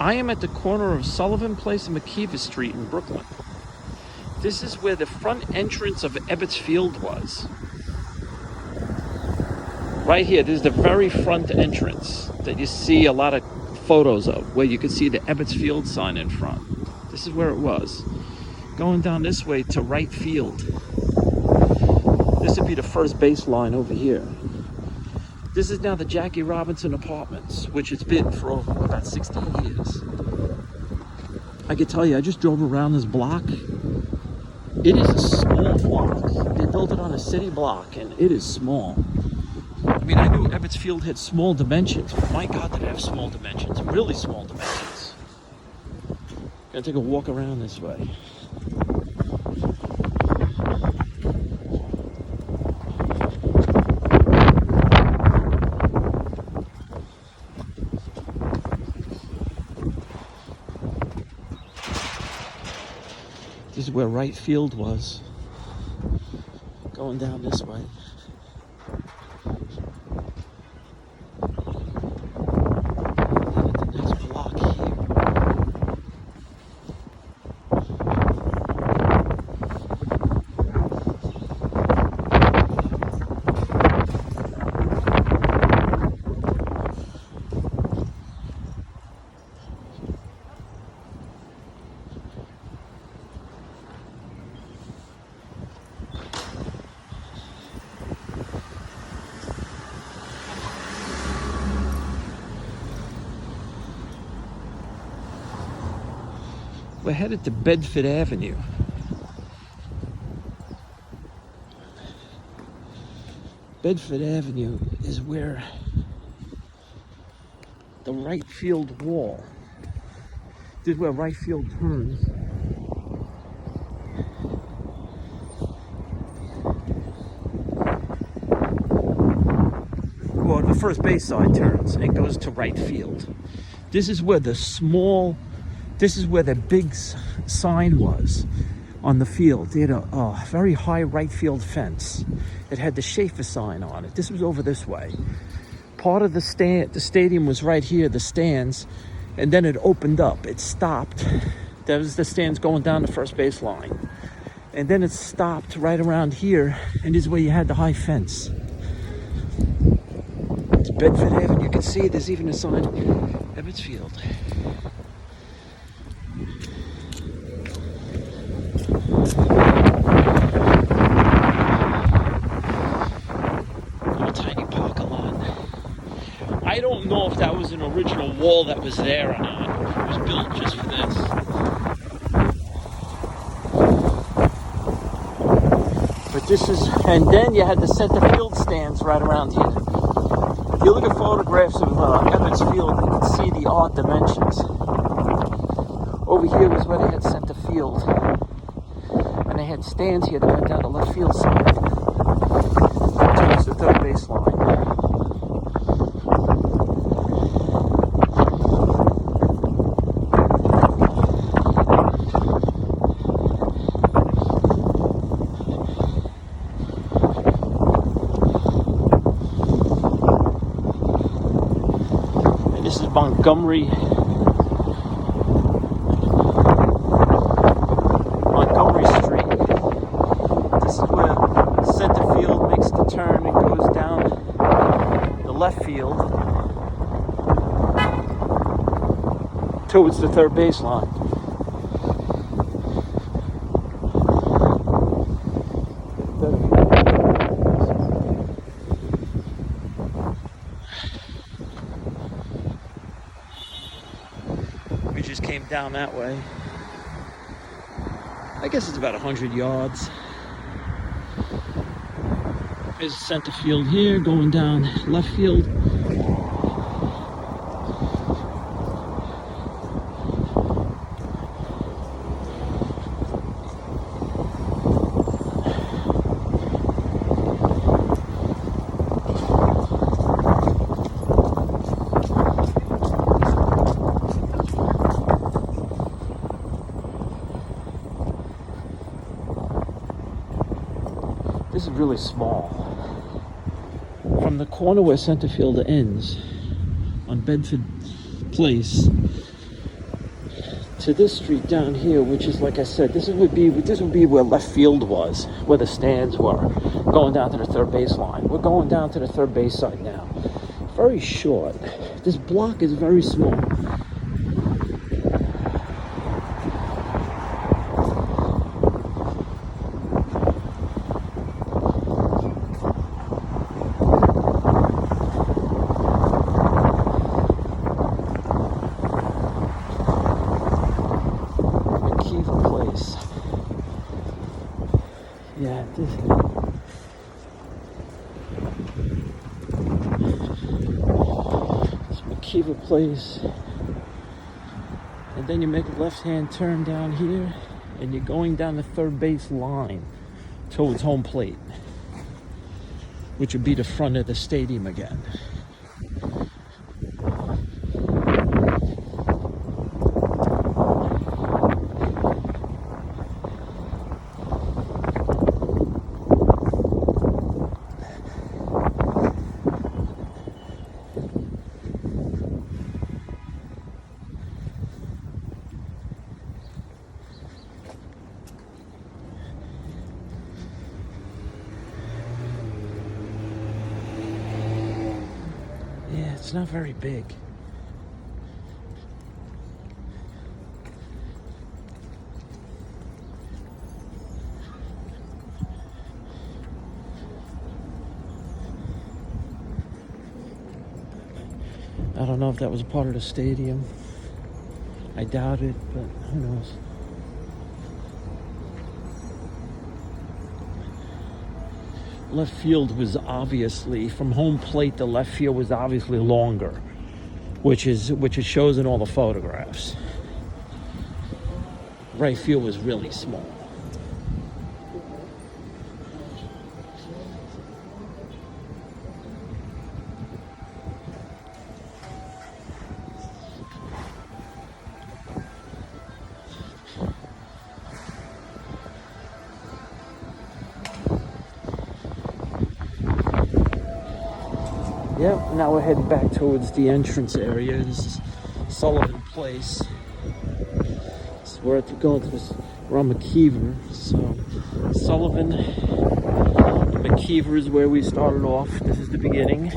I am at the corner of Sullivan Place and McKeever Street in Brooklyn. This is where the front entrance of Ebbets Field was. Right here, this is the very front entrance that you see a lot of photos of, where you can see the Ebbets Field sign in front. This is where it was. Going down this way to right field. This would be the first base line over here. This is now the Jackie Robinson Apartments, which it's been for about 16 years. I can tell you, I just drove around this block. It is a small block. They built it on a city block, and it is small. I mean, I knew Ebbets Field had small dimensions, but my God, did it have small dimensions, really small dimensions. Gonna take a walk around this way. This is where right field was. Going down this way. We're headed to Bedford Avenue. Bedford Avenue is where the right field wall, this is where right field turns. Well, the first base side turns and goes to right field. This is where this is where the big sign was on the field. They had a very high right field fence. It had the Schaefer sign on it. This was over this way. Part of the stadium was right here, the stands, and then it opened up. It stopped. That was the stands going down the first base line. And then it stopped right around here, and this is where you had the high fence. It's Bedford Avenue. You can see there's even a sign, Ebbets Field. I don't know if that was an original wall that was there or not. It was built just for this. But this is, and then you had the center field stands right around here. If you look at photographs of Ebbets Field, you can see the odd dimensions. Over here was where they had center field. And they had stands here that went down the left field side towards the third base line. This is Montgomery Street. This is where center field makes the turn and goes down the left field towards the third base line. We just came down that way. I guess it's about 100 yards. There's center field here, going down left field. This is really small. From the corner where center field ends on Bedford Place, to this street down here, which is, like I said, this would be where left field was, where the stands were, going down to the third base line. We're going down to the third base side now. Very short. This block is very small. Yeah, it's McKeever Place. And then you make a left-hand turn down here, and you're going down the third base line towards home plate, which would be the front of the stadium again. Yeah, it's not very big. I don't know if that was a part of the stadium. I doubt it, but who knows? Left field was obviously, from home plate, the left field was obviously longer, which it shows in all the photographs. Right field was really small. Yep, now we're heading back towards the entrance area. This is Sullivan Place. So we're going to this, we're on McKeever. So Sullivan, McKeever is where we started off. This is the beginning.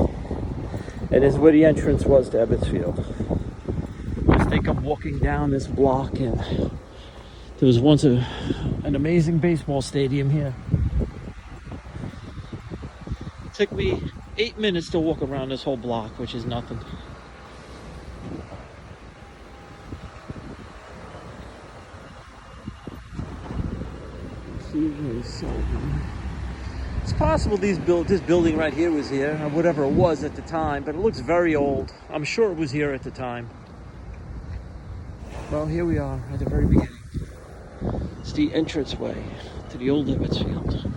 And this is where the entrance was to Ebbets Field. I think I'm walking down this block, and there was once an amazing baseball stadium here. It took me 8 minutes to walk around this whole block, which is nothing. It's possible this building right here was here, or whatever it was at the time, but it looks very old. I'm sure it was here at the time. Well, here we are at the very beginning. It's the entranceway to the old Ebbets Field.